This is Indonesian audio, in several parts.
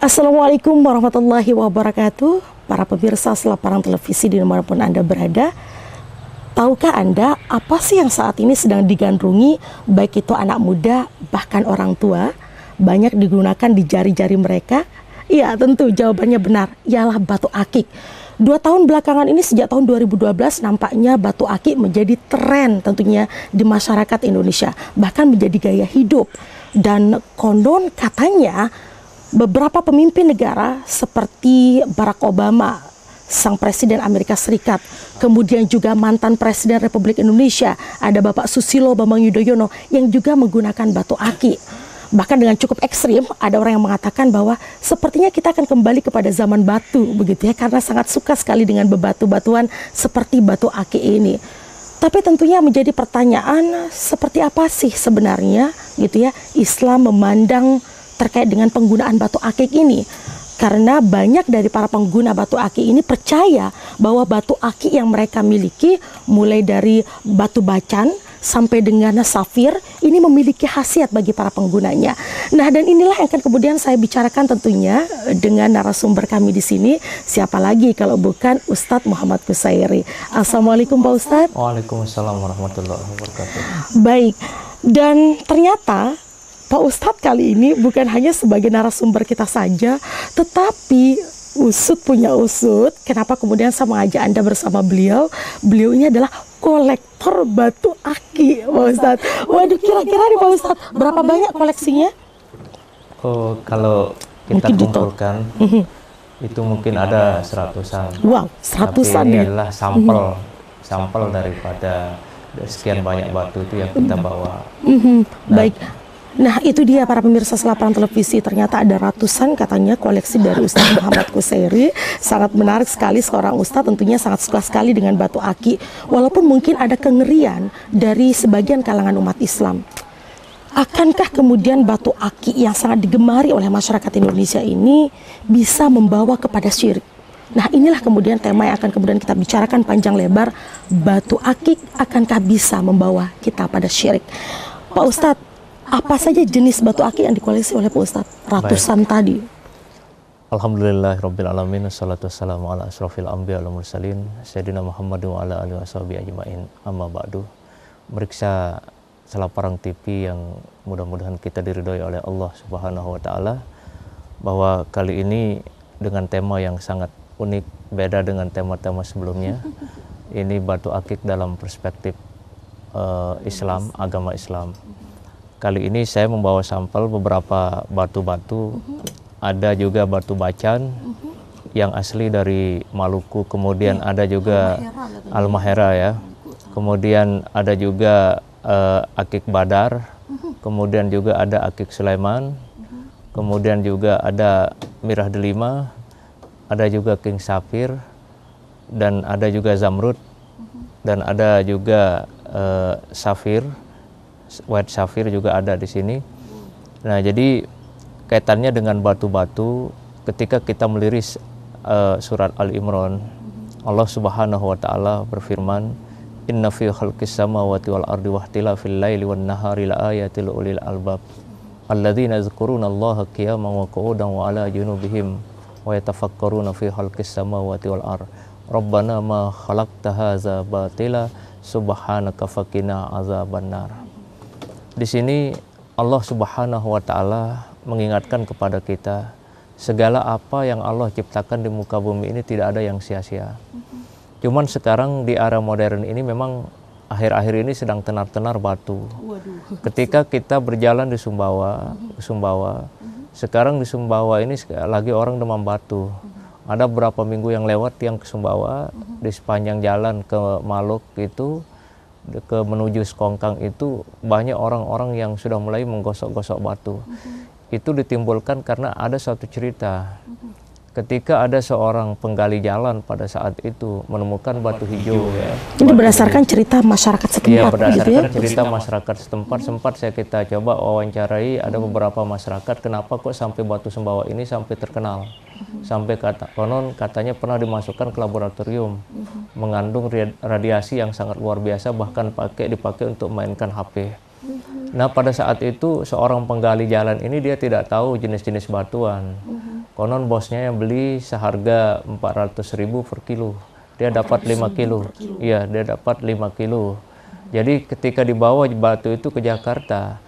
Assalamualaikum warahmatullahi wabarakatuh. Para pemirsa selaparan televisi dimanapun Anda berada, tahukah Anda apa sih yang saat ini sedang digandrungi baik itu anak muda bahkan orang tua, banyak digunakan di jari-jari mereka? Iya, tentu jawabannya benar, ialah batu akik. 2 tahun belakangan ini, sejak tahun 2012, nampaknya batu akik menjadi tren tentunya di masyarakat Indonesia, bahkan menjadi gaya hidup. Dan konon katanya beberapa pemimpin negara seperti Barack Obama, sang presiden Amerika Serikat, kemudian juga mantan presiden Republik Indonesia, ada Bapak Susilo Bambang Yudhoyono yang juga menggunakan batu akik. Bahkan dengan cukup ekstrim, ada orang yang mengatakan bahwa sepertinya kita akan kembali kepada zaman batu, begitu ya, karena sangat suka sekali dengan bebatu-batuan seperti batu akik ini. Tapi tentunya menjadi pertanyaan, seperti apa sih sebenarnya gitu ya Islam memandang terkait dengan penggunaan batu akik ini? Karena banyak dari para pengguna batu akik ini percaya bahwa batu akik yang mereka miliki, mulai dari batu bacan sampai dengan safir, ini memiliki khasiat bagi para penggunanya. Nah, dan inilah yang akan kemudian saya bicarakan tentunya dengan narasumber kami di sini. Siapa lagi kalau bukan Ustadz Muhammad Qusairi. Assalamualaikum Pak Ustadz. Waalaikumsalam warahmatullahi wabarakatuh. Baik, dan ternyata Pak Ustadz kali ini bukan hanya sebagai narasumber kita saja, tetapi usut punya usut. Kenapa kemudian saya mengajak Anda bersama beliau? Beliau ini adalah kolektor batu akik, Pak Ustadz. Waduh, kira-kira nih Pak Ustadz, berapa banyak koleksinya? Oh, kalau kita Mungkin kumpulkan, itu mungkin ada seratusan. Wow, seratusan Tapi ini ya? adalah sampel daripada sekian banyak batu itu yang kita bawa. Baik. Nah, itu dia para pemirsa selaparan televisi, ternyata ada ratusan katanya koleksi dari Ustadz Muhammad Qusairi. Sangat menarik sekali, seorang Ustadz tentunya sangat suka sekali dengan batu akik. Walaupun mungkin ada kengerian dari sebagian kalangan umat Islam. Akankah kemudian batu akik yang sangat digemari oleh masyarakat Indonesia ini bisa membawa kepada syirik? Nah, inilah kemudian tema yang akan kemudian kita bicarakan panjang lebar. Batu akik akankah bisa membawa kita pada syirik? Pak Ustadz, apa saja jenis batu akik yang dikoleksi oleh Pak Ustadz? Ratusan tadi. Alhamdulillahirrabbilalamin. Assalatu wassalamu ala asrafil anbiya wal mursalin Sayyidina Muhammad wa ala alihi washabihi ajma'in. Amma ba'du. Meriksa Selaparang TV yang mudah-mudahan kita diridhoi oleh Allah Subhanahu wa taala, bahwa kali ini dengan tema yang sangat unik, beda dengan tema-tema sebelumnya. Ini batu akik dalam perspektif Islam, agama Islam. Kali ini saya membawa sampel beberapa batu-batu. Ada juga batu bacan yang asli dari Maluku, kemudian ada juga Almahera ya. Kemudian ada juga akik Badar, kemudian juga ada akik Sulaiman, kemudian juga ada Mirah Delima, ada juga King Safir, dan ada juga Zamrud, dan ada juga Safir. White Safir juga ada di sini. Nah, jadi kaitannya dengan batu-batu, ketika kita meliris surat Al-Imran, Allah Subhanahu wa taala berfirman, "Inna fi khalqis samawati wal ardi wahtilafil laili wan nahari laayatil ulil albab alladzina yadhkurunallaha qiyaman wa qu'udan wa ala junubihim wa yatafakkaruna fi khalqis samawati wal ardi Rabbana ma khalaqta hadza batila subhanaka faqina azabannar." Di sini Allah Subhanahu wa taala mengingatkan kepada kita, segala apa yang Allah ciptakan di muka bumi ini tidak ada yang sia-sia. Cuman sekarang di era modern ini memang akhir-akhir ini sedang tenar-tenar batu. Ketika kita berjalan di Sumbawa, sekarang di Sumbawa ini lagi orang demam batu. Ada beberapa minggu yang lewat yang ke Sumbawa, di sepanjang jalan ke Maluk itu, menuju Sekongkang itu banyak orang-orang yang sudah mulai menggosok-gosok batu. Itu ditimbulkan karena ada suatu cerita. Ketika ada seorang penggali jalan pada saat itu menemukan batu hijau ya. Jadi berdasarkan cerita masyarakat setempat. Iya, berdasarkan gitu ya? cerita masyarakat setempat. Sempat kita coba wawancarai ada beberapa masyarakat, kenapa kok sampai batu Sumbawa ini sampai terkenal. Sampai konon katanya pernah dimasukkan ke laboratorium, mengandung radiasi yang sangat luar biasa, bahkan dipakai untuk mainkan HP. Nah, pada saat itu seorang penggali jalan ini dia tidak tahu jenis-jenis batuan. Konon bosnya yang beli seharga 400.000 per kilo. Dia dapat 5 kilo. Iya, dia dapat 5 kilo. Jadi ketika dibawa batu itu ke Jakarta,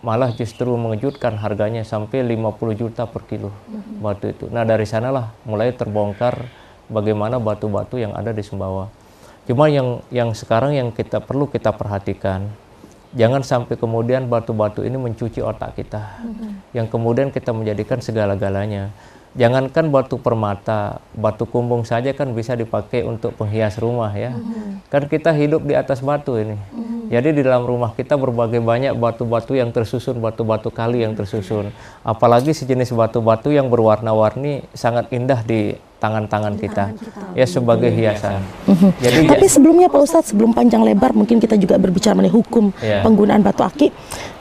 malah justru mengejutkan, harganya sampai 50 juta per kilo batu itu. Nah dari sanalah mulai terbongkar bagaimana batu-batu yang ada di Sumbawa. Cuma yang sekarang yang perlu kita perhatikan, jangan sampai kemudian batu-batu ini mencuci otak kita, yang kemudian kita menjadikan segala-galanya. Jangankan batu permata, batu kumbung saja kan bisa dipakai untuk penghias rumah ya. Kan kita hidup di atas batu ini. Jadi di dalam rumah kita berbagai banyak batu-batu yang tersusun, batu-batu kali yang tersusun. Apalagi sejenis batu-batu yang berwarna-warni sangat indah di tangan-tangan kita ya sebagai hiasan. Jadi tapi sebelumnya Pak Ustadz, sebelum panjang lebar mungkin kita juga berbicara mengenai hukum penggunaan batu akik.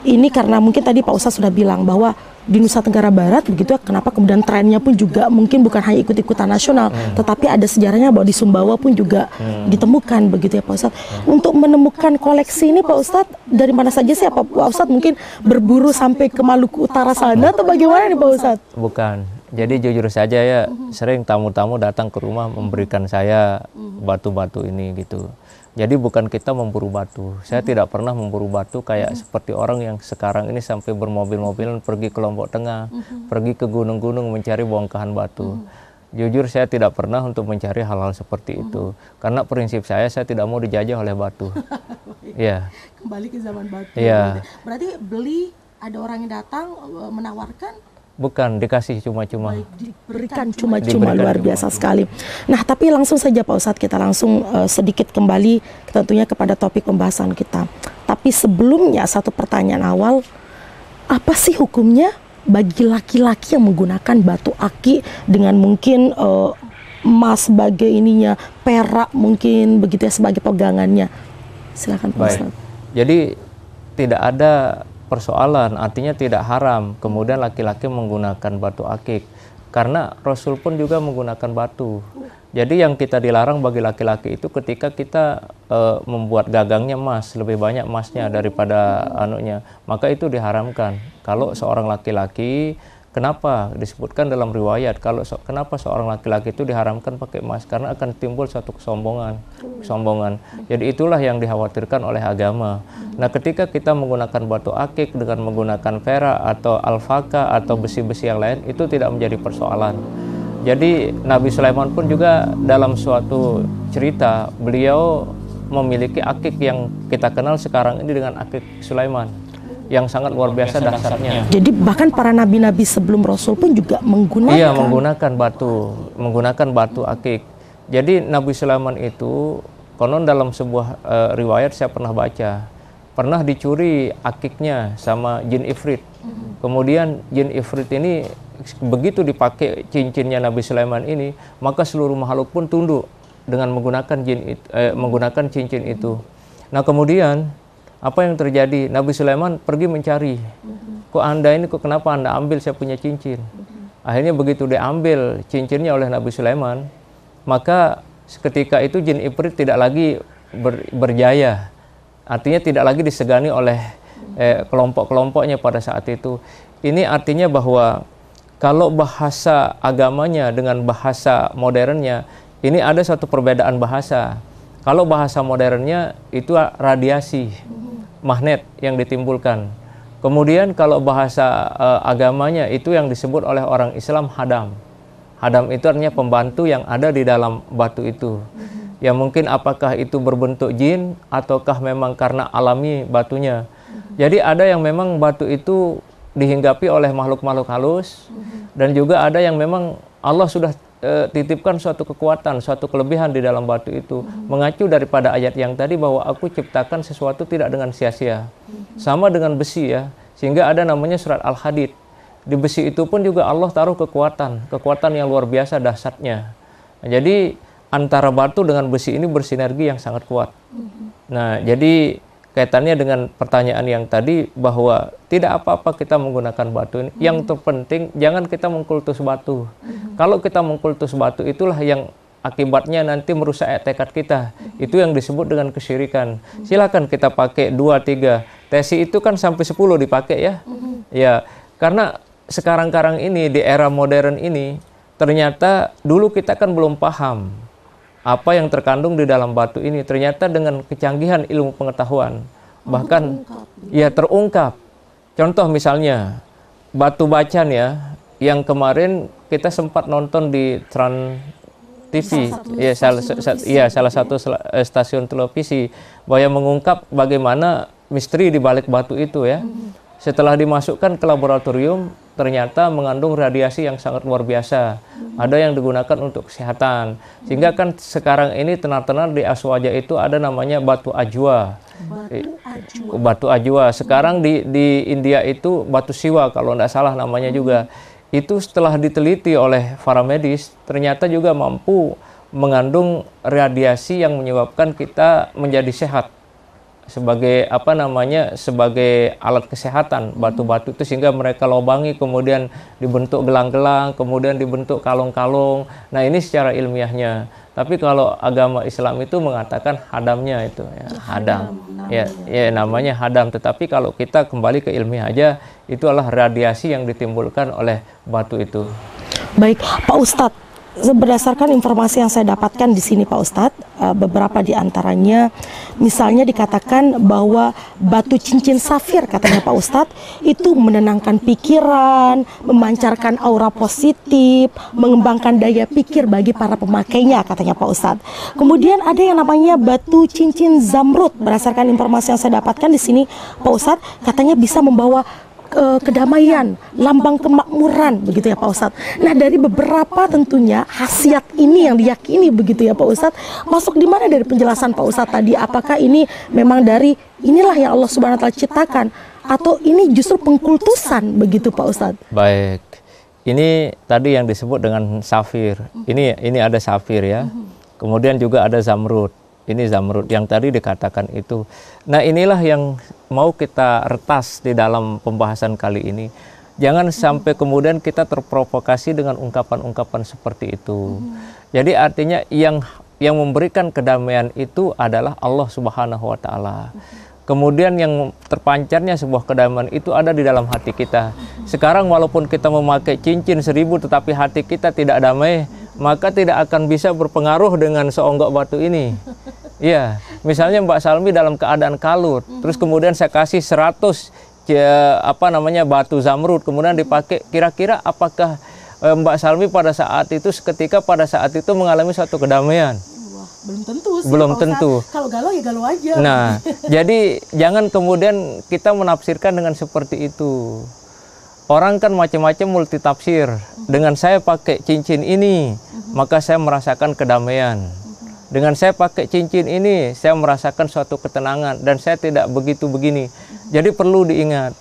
Ini karena mungkin tadi Pak Ustadz sudah bilang bahwa di Nusa Tenggara Barat begitu ya, kenapa kemudian trennya pun juga mungkin bukan hanya ikut-ikutan nasional, tetapi ada sejarahnya bahwa di Sumbawa pun juga ditemukan begitu ya Pak Ustadz. Untuk menemukan koleksi ini Pak Ustadz, dari mana saja sih? Apa Pak Ustadz mungkin berburu sampai ke Maluku Utara sana atau bagaimana nih Pak Ustadz? Bukan. Jadi jujur saja ya, sering tamu-tamu datang ke rumah memberikan saya batu-batu ini gitu. Jadi bukan kita memburu batu. Saya tidak pernah memburu batu kayak seperti orang yang sekarang ini sampai bermobil-mobilan pergi ke Lombok Tengah, pergi ke gunung-gunung mencari bongkahan batu. Jujur saya tidak pernah untuk mencari hal-hal seperti itu. Karena prinsip saya tidak mau dijajah oleh batu. Iya. Kembali ke zaman batu. Iya. Berarti beli, ada orang yang datang menawarkan? Bukan, dikasih cuma-cuma. Diberikan cuma-cuma, luar biasa sekali. Nah, tapi langsung saja Pak Ustadz, kita langsung sedikit kembali tentunya kepada topik pembahasan kita. Tapi sebelumnya satu pertanyaan awal, apa sih hukumnya bagi laki-laki yang menggunakan batu aki dengan mungkin emas sebagai ininya, perak mungkin begitu ya sebagai pegangannya? Silakan Pak Ustadz. Jadi tidak ada persoalan, artinya tidak haram kemudian laki-laki menggunakan batu akik, karena Rasul pun juga menggunakan batu. Jadi yang kita dilarang bagi laki-laki itu ketika kita membuat gagangnya emas, lebih banyak emasnya daripada anunya, maka itu diharamkan. Kalau seorang laki-laki, kenapa disebutkan dalam riwayat kenapa seorang laki-laki itu diharamkan pakai emas? Karena akan timbul suatu kesombongan. Jadi itulah yang dikhawatirkan oleh agama. Nah, ketika kita menggunakan batu akik dengan menggunakan perak atau alfaka atau besi-besi yang lain, itu tidak menjadi persoalan. Jadi Nabi Sulaiman pun juga dalam suatu cerita, beliau memiliki akik yang kita kenal sekarang ini dengan akik Sulaiman, yang sangat luar biasa dasarnya. Jadi bahkan para nabi-nabi sebelum Rasul pun juga menggunakan? Iya, menggunakan batu akik. Jadi Nabi Sulaiman itu, konon dalam sebuah riwayat saya pernah baca, pernah dicuri akiknya sama jin ifrit. Kemudian jin ifrit ini begitu dipakai cincinnya Nabi Sulaiman ini, maka seluruh makhluk pun tunduk dengan menggunakan cincin itu. Nah, kemudian apa yang terjadi? Nabi Sulaiman pergi mencari. Kenapa Anda ambil saya punya cincin? Akhirnya begitu diambil cincinnya oleh Nabi Sulaiman, maka ketika itu jin ifrit tidak lagi berjaya. Artinya tidak lagi disegani oleh kelompok-kelompoknya pada saat itu. Ini artinya bahwa kalau bahasa agamanya dengan bahasa modernnya, ini ada satu perbedaan bahasa. Kalau bahasa modernnya itu radiasi, magnet yang ditimbulkan. Kemudian kalau bahasa agamanya itu yang disebut oleh orang Islam hadam. Hadam itu artinya pembantu yang ada di dalam batu itu. Ya mungkin apakah itu berbentuk jin ataukah memang karena alami batunya. Jadi ada yang memang batu itu dihinggapi oleh makhluk-makhluk halus, dan juga ada yang memang Allah sudah titipkan suatu kekuatan, suatu kelebihan di dalam batu itu, mengacu daripada ayat yang tadi bahwa aku ciptakan sesuatu tidak dengan sia-sia. Sama dengan besi ya, sehingga ada namanya surat Al-Hadid. Di besi itu pun juga Allah taruh kekuatan yang luar biasa dahsyatnya. Nah, jadi antara batu dengan besi ini bersinergi yang sangat kuat. Nah, jadi kaitannya dengan pertanyaan yang tadi bahwa tidak apa-apa kita menggunakan batu ini. Yang terpenting jangan kita mengkultus batu. Kalau kita mengkultus batu, itulah yang akibatnya nanti merusak tekad kita. Itu yang disebut dengan kesyirikan. Silakan kita pakai 2, 3. Tesi itu kan sampai 10 dipakai ya. Ya, karena sekarang-karang ini di era modern ini, ternyata dulu kita kan belum paham apa yang terkandung di dalam batu ini. Ternyata dengan kecanggihan ilmu pengetahuan, bahkan ya terungkap. Contoh misalnya batu bacan ya, yang kemarin kita sempat nonton di Trans TV, salah satu stasiun televisi, bahwa mengungkap bagaimana misteri di balik batu itu ya. Setelah dimasukkan ke laboratorium, ternyata mengandung radiasi yang sangat luar biasa. Ada yang digunakan untuk kesehatan. Sehingga kan sekarang ini tenar-tenar di Aswaja itu ada namanya batu ajwa. Batu ajwa. Sekarang di India itu batu siwa kalau tidak salah namanya juga. Itu setelah diteliti oleh para medis, ternyata juga mampu mengandung radiasi yang menyebabkan kita menjadi sehat. Sebagai sebagai alat kesehatan batu-batu itu, sehingga mereka lobangi kemudian dibentuk gelang-gelang, kemudian dibentuk kalung-kalung. Nah, ini secara ilmiahnya. Tapi kalau agama Islam itu mengatakan hadamnya itu ya, hadam. Ya namanya hadam. Tetapi kalau kita kembali ke ilmiah aja, itu adalah radiasi yang ditimbulkan oleh batu itu. Baik, Pak Ustadz, berdasarkan informasi yang saya dapatkan di sini Pak Ustadz, beberapa di antaranya misalnya dikatakan bahwa batu cincin safir katanya Pak Ustadz itu menenangkan pikiran, memancarkan aura positif, mengembangkan daya pikir bagi para pemakainya katanya Pak Ustadz. Kemudian ada yang namanya batu cincin zamrud, berdasarkan informasi yang saya dapatkan di sini Pak Ustadz, katanya bisa membawa kedamaian, lambang kemakmuran, begitu ya Pak Ustadz. Nah, dari beberapa tentunya khasiat ini yang diyakini begitu ya Pak Ustadz, masuk di mana dari penjelasan Pak Ustadz tadi? Apakah ini memang dari inilah yang Allah Subhanahu wa Ta'ala ciptakan, atau ini justru pengkultusan begitu Pak Ustadz? Baik, ini tadi yang disebut dengan safir. Ini ada safir ya. Kemudian juga ada zamrud. Ini zamrud yang tadi dikatakan itu. Nah, inilah yang mau kita retas di dalam pembahasan kali ini. Jangan sampai kemudian kita terprovokasi dengan ungkapan-ungkapan seperti itu. Jadi artinya yang memberikan kedamaian itu adalah Allah Subhanahu wa Ta'ala. Kemudian yang terpancarnya sebuah kedamaian itu ada di dalam hati kita. Sekarang walaupun kita memakai cincin 1000 tetapi hati kita tidak damai, maka tidak akan bisa berpengaruh dengan seonggok batu ini. Iya, misalnya Mbak Salmi dalam keadaan kalut, terus kemudian saya kasih 100 batu zamrud, kemudian dipakai, kira-kira apakah Mbak Salmi pada saat itu mengalami suatu kedamaian? Wah, belum tentu sih, belum tentu. Kalau galau ya galau aja. Nah, jadi jangan kemudian kita menafsirkan dengan seperti itu. Orang kan macam-macam multitafsir. Dengan saya pakai cincin ini, maka saya merasakan kedamaian. Dengan saya pakai cincin ini, saya merasakan suatu ketenangan dan saya tidak begitu begini. Jadi perlu diingat,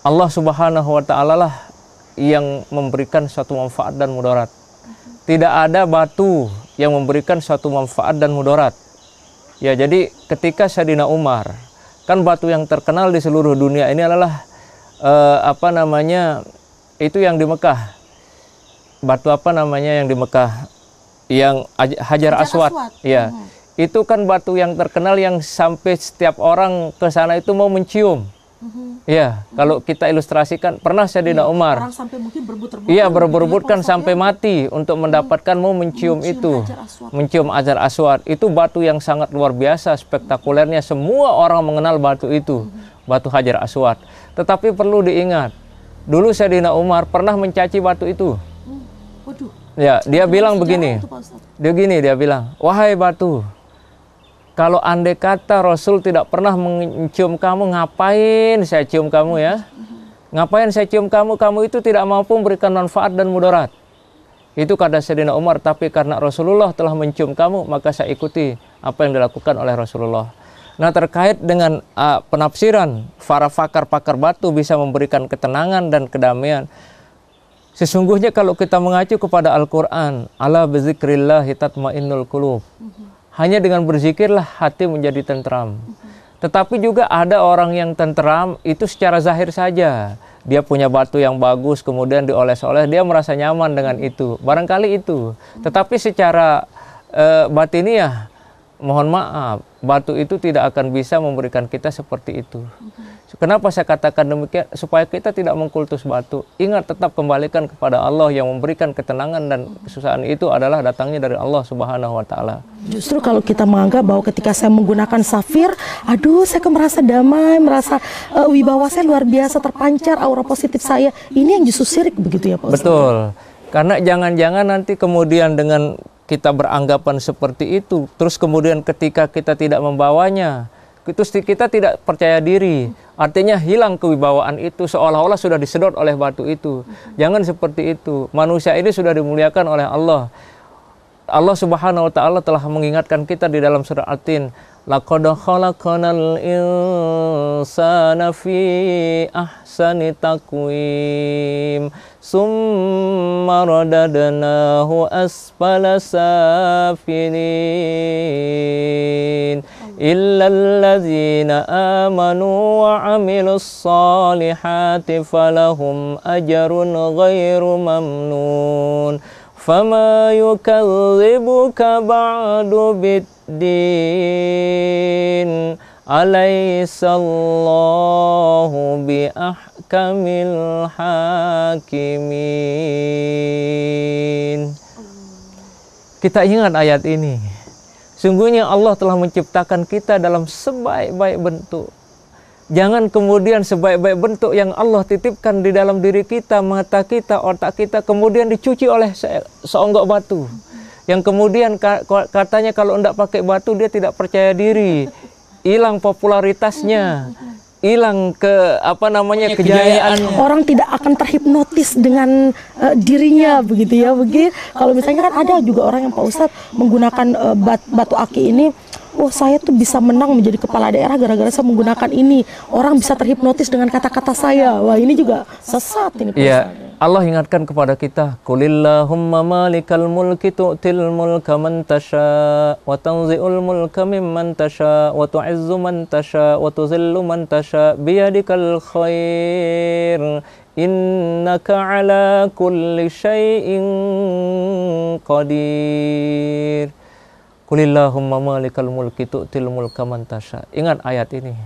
Allah Subhanahu wa Ta'ala lah yang memberikan suatu manfaat dan mudarat. Tidak ada batu yang memberikan suatu manfaat dan mudarat. Ya, jadi ketika Sayyidina Umar, kan batu yang terkenal di seluruh dunia ini adalah itu yang di Mekah. Batu yang di Mekah? Yang Hajar Aswad. Ya. Itu kan batu yang terkenal yang sampai setiap orang ke sana itu mau mencium. Ya, kalau kita ilustrasikan, pernah Sayyidina Umar. Orang sampai mungkin berebut-rebutan. Iya, berebut-rebutkan sampai mati untuk mendapatkan mau mencium itu. Mencium Hajar Aswad. Itu batu yang sangat luar biasa, spektakulernya. Semua orang mengenal batu itu, batu Hajar Aswad. Tetapi perlu diingat, dulu Sayyidina Umar pernah mencaci batu itu. Waduh. Ya, dia bilang begini. Dia bilang, "Wahai batu, kalau andai kata Rasul tidak pernah mencium kamu, ngapain saya cium kamu ya? Ngapain saya cium kamu? Kamu itu tidak mampu memberikan manfaat dan mudarat." Itu kata Sayyidina Umar, tapi karena Rasulullah telah mencium kamu, maka saya ikuti apa yang dilakukan oleh Rasulullah. Nah, terkait dengan penafsiran para pakar-pakar batu bisa memberikan ketenangan dan kedamaian. Sesungguhnya kalau kita mengacu kepada Al-Quran, ala bizikrillahi tatmainnul qulub. Hanya dengan berzikirlah hati menjadi tentram. Tetapi juga ada orang yang tentram itu secara zahir saja. Dia punya batu yang bagus, kemudian dioles-oles, dia merasa nyaman dengan itu. Barangkali itu. Tetapi secara batiniah, mohon maaf, batu itu tidak akan bisa memberikan kita seperti itu. Kenapa saya katakan demikian? Supaya kita tidak mengkultus batu. Ingat, tetap kembalikan kepada Allah yang memberikan ketenangan, dan kesusahan itu adalah datangnya dari Allah Subhanahu wa Ta'ala. Justru kalau kita menganggap bahwa ketika saya menggunakan safir, aduh saya merasa damai, merasa wibawa saya luar biasa terpancar, aura positif saya. Ini yang justru syirik begitu ya Pak Ustaz? Betul. Karena jangan-jangan nanti kemudian dengan kita beranggapan seperti itu, terus kemudian ketika kita tidak membawanya, terus kita tidak percaya diri. Artinya hilang kewibawaan itu, seolah-olah sudah disedot oleh batu itu. Jangan seperti itu. Manusia ini sudah dimuliakan oleh Allah. Allah Subhanahu wa Ta'ala telah mengingatkan kita di dalam surah At-Tin, laqad khalaqnal insana fi ahsani taqwim summa radadnahu asfala safilin illal ladzina amanu wa amilus solihati falahum ajrun ghairu mamnun fama yukadzibuka ba'du biddin alaihissallahu biahkamil hakimin. Kita ingat ayat ini. Sungguhnya Allah telah menciptakan kita dalam sebaik-baik bentuk. Jangan kemudian sebaik-baik bentuk yang Allah titipkan di dalam diri kita, mata kita, otak kita, kemudian dicuci oleh seonggok batu. Yang kemudian katanya kalau tidak pakai batu dia tidak percaya diri, hilang popularitasnya, hilang kejayaan. Orang tidak akan terhipnotis dengan dirinya begitu ya. Kalau misalnya kan ada juga orang yang Pak Ustadz menggunakan batu aki ini. Oh, saya tuh bisa menang menjadi kepala daerah gara-gara saya menggunakan ini. Orang bisa terhipnotis dengan kata-kata saya. Wah, ini juga sesat ini Pak Ustadz. Ya, Allah ingatkan kepada kita, Qulillahumma malikal mulki tu'til mulka man tasha wa tanzi'ul mulka mimman tasha wa tu'izzu man tasha wa tuzillu man tasha biyadikal khair innaka ala kulli syai'in qadir. Qulillahumma malikal mulki tu'til mulka man tasha. Ingat ayat ini.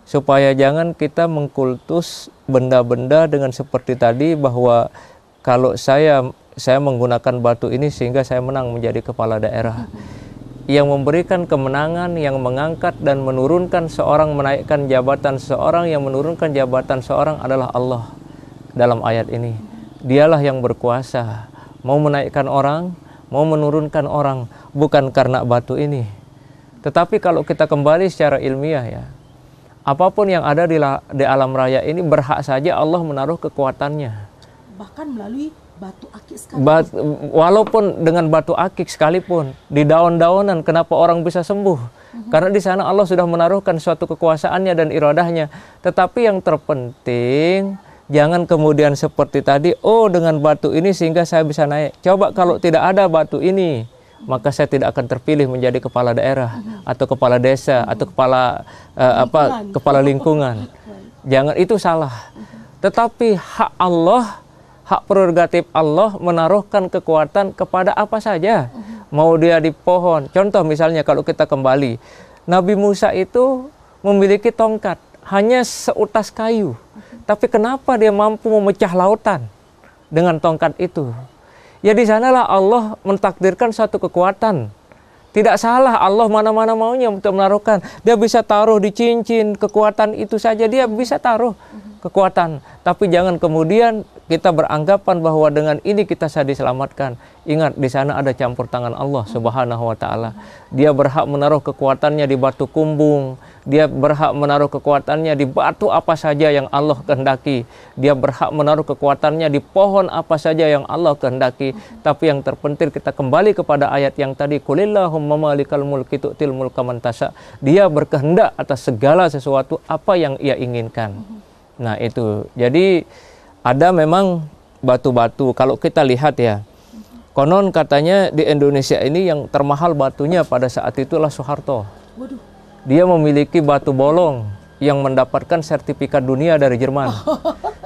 Supaya jangan kita mengkultus benda-benda dengan seperti tadi, bahwa kalau saya menggunakan batu ini sehingga saya menang menjadi kepala daerah. Yang memberikan kemenangan, yang mengangkat dan menurunkan seorang, menaikkan jabatan seorang, yang menurunkan jabatan seorang adalah Allah dalam ayat ini. Dialah yang berkuasa, mau menaikkan orang, mau menurunkan orang, bukan karena batu ini. Tetapi kalau kita kembali secara ilmiah ya, apapun yang ada di alam raya ini berhak saja Allah menaruh kekuatannya. Bahkan melalui batu akik sekalipun. Walaupun dengan batu akik sekalipun, di daun-daunan, kenapa orang bisa sembuh? Karena di sana Allah sudah menaruhkan suatu kekuasaannya dan iradahnya. Tetapi yang terpenting, jangan kemudian seperti tadi, oh dengan batu ini sehingga saya bisa naik. Coba kalau tidak ada batu ini, maka saya tidak akan terpilih menjadi kepala daerah atau kepala desa atau kepala lingkungan. Jangan, itu salah. Tetapi hak Allah, hak prerogatif Allah menaruhkan kekuatan kepada apa saja. Mau dia di pohon. Contoh misalnya kalau kita kembali, Nabi Musa itu memiliki tongkat hanya seutas kayu. Tapi kenapa dia mampu memecah lautan dengan tongkat itu? Ya di sanalah Allah mentakdirkan satu kekuatan. Tidak salah, Allah mana-mana maunya untuk menaruhkan. Dia bisa taruh di cincin, kekuatan itu saja dia bisa taruh kekuatan. Tapi jangan kemudian kita beranggapan bahwa dengan ini kita bisa diselamatkan. Ingat, di sana ada campur tangan Allah Subhanahu wa Ta'ala. Dia berhak menaruh kekuatannya di batu kumbung. Dia berhak menaruh kekuatannya di batu apa saja yang Allah kehendaki. Dia berhak menaruh kekuatannya di pohon apa saja yang Allah kehendaki. Tapi yang terpenting kita kembali kepada ayat yang tadi, Qulillahumma malikal mulki tu'til mulka man tasha. Dia berkehendak atas segala sesuatu apa yang ia inginkan. Nah itu, jadi ada memang batu-batu. Kalau kita lihat ya, konon katanya di Indonesia ini yang termahal batunya pada saat itulah Soeharto. Dia memiliki batu bolong yang mendapatkan sertifikat dunia dari Jerman.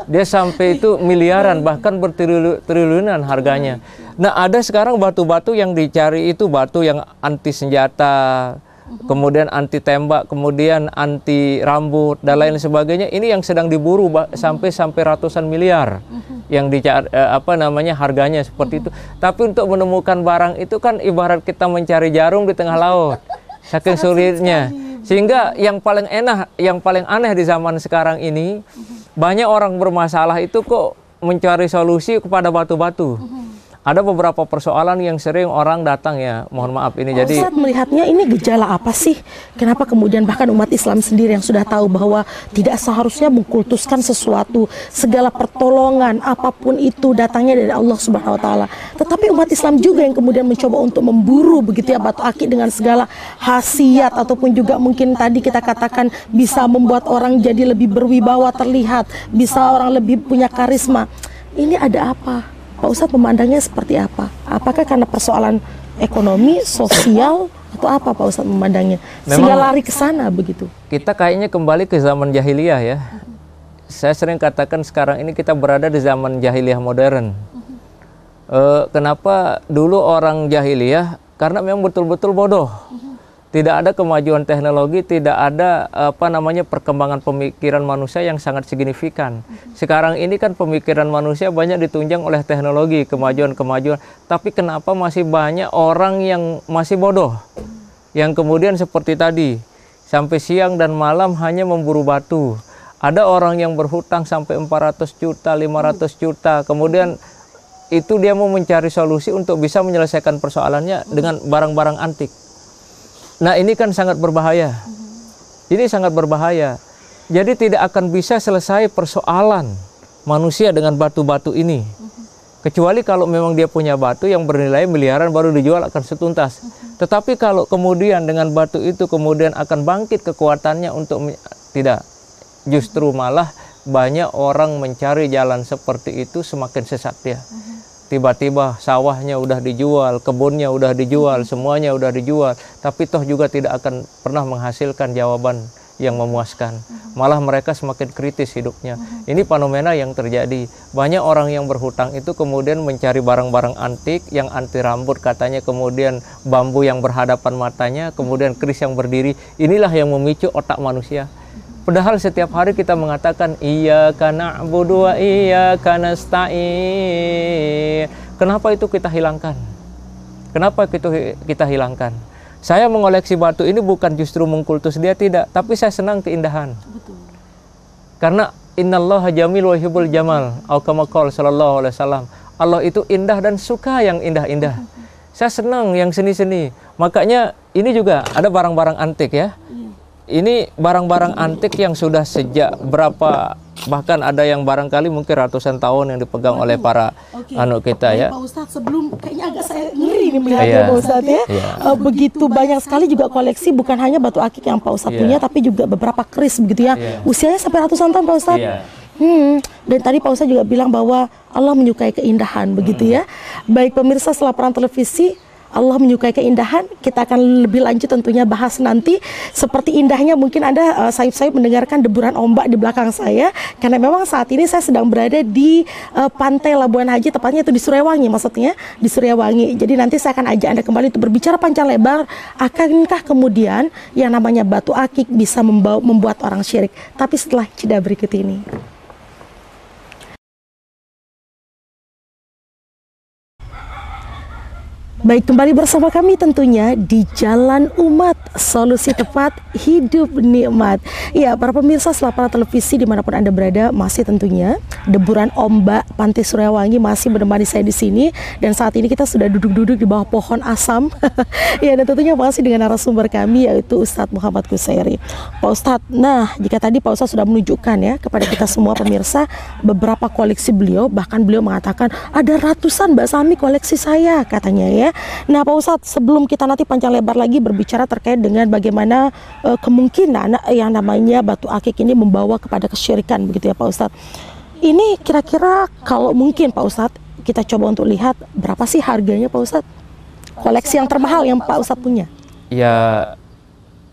Dia sampai itu miliaran, bahkan bertriliunan harganya. Nah ada sekarang batu-batu yang dicari itu batu yang anti senjata, kemudian anti tembak, kemudian anti rambut dan lain sebagainya. Ini yang sedang diburu sampai ratusan miliar yang harganya seperti itu. Tapi untuk menemukan barang itu kan ibarat kita mencari jarum di tengah laut. Saking sulitnya. Sehingga yang paling aneh di zaman sekarang ini, banyak orang bermasalah itu kok mencari solusi kepada batu-batu. Ada beberapa persoalan yang sering orang datang ya, mohon maaf ini jadi. Ustadz melihatnya ini gejala apa sih? Kenapa kemudian bahkan umat Islam sendiri yang sudah tahu bahwa tidak seharusnya mengkultuskan sesuatu, segala pertolongan apapun itu datangnya dari Allah Subhanahu Wa Taala. Tetapi umat Islam juga yang kemudian mencoba untuk memburu begitu ya batu akik dengan segala khasiat ataupun juga mungkin tadi kita katakan bisa membuat orang jadi lebih berwibawa terlihat, bisa orang lebih punya karisma. Ini ada apa? Pak Ustadz memandangnya seperti apa? Apakah karena persoalan ekonomi, sosial, atau apa Pak Ustadz memandangnya? Sehingga lari ke sana begitu. Kita kayaknya kembali ke zaman jahiliyah ya. Saya sering katakan sekarang ini kita berada di zaman jahiliyah modern. Kenapa dulu orang jahiliyah? Karena memang betul-betul bodoh. Tidak ada kemajuan teknologi, tidak ada perkembangan pemikiran manusia yang sangat signifikan. Sekarang ini kan pemikiran manusia banyak ditunjang oleh teknologi, kemajuan-kemajuan. Tapi kenapa masih banyak orang yang masih bodoh? Yang kemudian seperti tadi, sampai siang dan malam hanya memburu batu. Ada orang yang berhutang sampai 400 juta, 500 juta. Kemudian itu dia mau mencari solusi untuk bisa menyelesaikan persoalannya dengan barang-barang antik. Nah ini kan sangat berbahaya. Ini sangat berbahaya. Jadi tidak akan bisa selesai persoalan manusia dengan batu-batu ini. Kecuali kalau memang dia punya batu yang bernilai miliaran baru dijual akan setuntas. Tetapi kalau kemudian dengan batu itu kemudian akan bangkit kekuatannya untuk tidak. Justru malah banyak orang mencari jalan seperti itu semakin sesat dia. Tiba-tiba sawahnya udah dijual, kebunnya udah dijual, semuanya udah dijual. Tapi toh juga tidak akan pernah menghasilkan jawaban yang memuaskan. Malah mereka semakin kritis hidupnya. Ini fenomena yang terjadi. Banyak orang yang berhutang itu kemudian mencari barang-barang antik yang anti rambut katanya, kemudian bambu yang berhadapan matanya, kemudian keris yang berdiri. Inilah yang memicu otak manusia. Padahal setiap hari kita mengatakan iyyaka na'budu wa iyyaka nasta'in. Kenapa itu kita hilangkan? Kenapa itu kita hilangkan? Saya mengoleksi batu ini bukan justru mengkultus dia, tidak, tapi saya senang keindahan. Betul. Karena innallaha jamil wa yuhibbul jamal, atau kama qala sallallahu alaihi wasallam. Allah itu indah dan suka yang indah-indah. Saya senang yang seni-seni. Makanya ini juga ada barang-barang antik ya. Ini barang-barang antik yang sudah sejak berapa, bahkan ada yang barangkali mungkin ratusan tahun yang dipegang oleh para anak kita ya. Pak Ustadz, sebelum kayaknya agak saya ngeri nih melihatnya Pak Ustadz ya. Begitu banyak sekali juga koleksi, bukan hanya batu akik yang Pak Ustadz punya, tapi juga beberapa keris begitu ya. Usianya sampai ratusan tahun Pak Ustadz. Dan tadi Pak Ustadz juga bilang bahwa Allah menyukai keindahan begitu ya. Baik pemirsa, setelah perang televisi, Allah menyukai keindahan, kita akan lebih lanjut tentunya bahas nanti. Seperti indahnya mungkin Anda sayup-sayup mendengarkan deburan ombak di belakang saya, karena memang saat ini saya sedang berada di Pantai Labuan Haji, tepatnya itu di Suryawangi, maksudnya di Suryawangi. Jadi nanti saya akan ajak Anda kembali untuk berbicara panjang lebar, akankah kemudian yang namanya batu akik bisa membuat orang syirik. Tapi setelah jeda berikut ini. Baik, kembali bersama kami tentunya di Jalan Umat, solusi tepat hidup nikmat. Ya, para pemirsa setelah para televisi dimanapun Anda berada, masih tentunya deburan ombak Pantai Suryawangi masih menemani saya di sini. Dan saat ini kita sudah duduk-duduk di bawah pohon asam. Ya, dan tentunya masih dengan narasumber kami yaitu Ustadz Muhammad Qusairi. Pak Ustadz, nah jika tadi Pak Ustadz sudah menunjukkan ya kepada kita semua pemirsa beberapa koleksi beliau, bahkan beliau mengatakan ada ratusan Mbak Sami koleksi saya katanya ya. Nah Pak Ustadz, sebelum kita nanti panjang lebar lagi berbicara terkait dengan bagaimana kemungkinan yang namanya batu akik ini membawa kepada kesyirikan begitu ya Pak Ustadz. Ini kira-kira kalau mungkin Pak Ustadz kita coba untuk lihat berapa sih harganya Pak Ustadz? Koleksi yang termahal yang Pak Ustadz punya? Ya,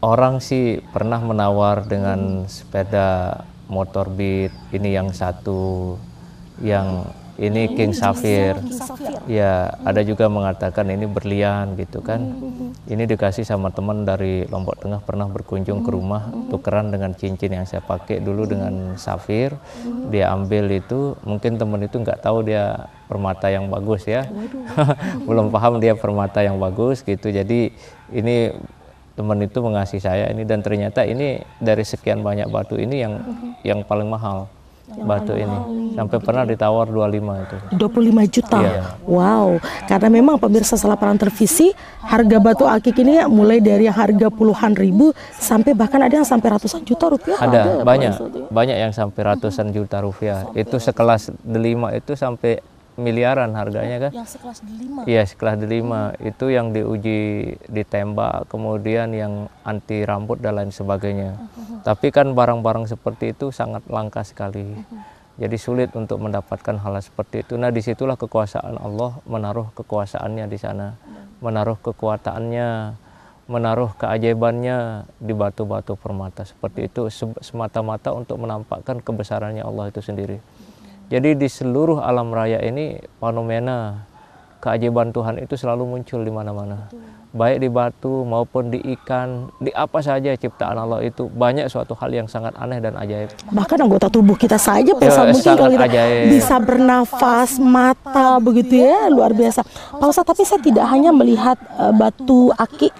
orang sih pernah menawar dengan sepeda motor Beat ini yang satu, yang ini King Safir. Ya, ada juga mengatakan ini berlian gitu kan. Ini dikasih sama teman dari Lombok Tengah, pernah berkunjung ke rumah, tukeran dengan cincin yang saya pakai dulu dengan safir. Dia ambil itu, mungkin teman itu nggak tahu dia permata yang bagus ya. Belum paham dia permata yang bagus gitu. Jadi ini teman itu mengasih saya ini, dan ternyata ini dari sekian banyak batu ini yang paling mahal. Batu ini sampai pernah ditawar 25 itu. 25 juta. Iya. Wow, karena memang pemirsa Selaparan Televisi, harga batu akik ini mulai dari yang harga puluhan ribu sampai bahkan ada yang sampai ratusan juta rupiah. Ada ya, banyak, Pak Ustadz, ya? banyak yang sampai ratusan juta rupiah. Itu sekelas delima itu sampai miliaran harganya kan. Yang sekelas delima. Iya, sekelas delima itu yang diuji ditembak, kemudian yang anti rambut dan lain sebagainya. Tapi kan barang-barang seperti itu sangat langka sekali. Jadi sulit untuk mendapatkan hal seperti itu. Nah, disitulah kekuasaan Allah menaruh kekuasaannya di sana, menaruh kekuatannya, menaruh keajaibannya di batu-batu permata seperti itu, semata-mata untuk menampakkan kebesarannya Allah itu sendiri. Jadi di seluruh alam raya ini fenomena keajaiban Tuhan itu selalu muncul di mana-mana. Baik di batu maupun di ikan, di apa saja ciptaan Allah itu banyak suatu hal yang sangat aneh dan ajaib. Bahkan anggota tubuh kita saja Pak Ya, Ustadz, mungkin sangat kalau kita ajaib. bisa bernafas, mata begitu ya, luar biasa. Pak Ustadz, tapi saya tidak hanya melihat batu akik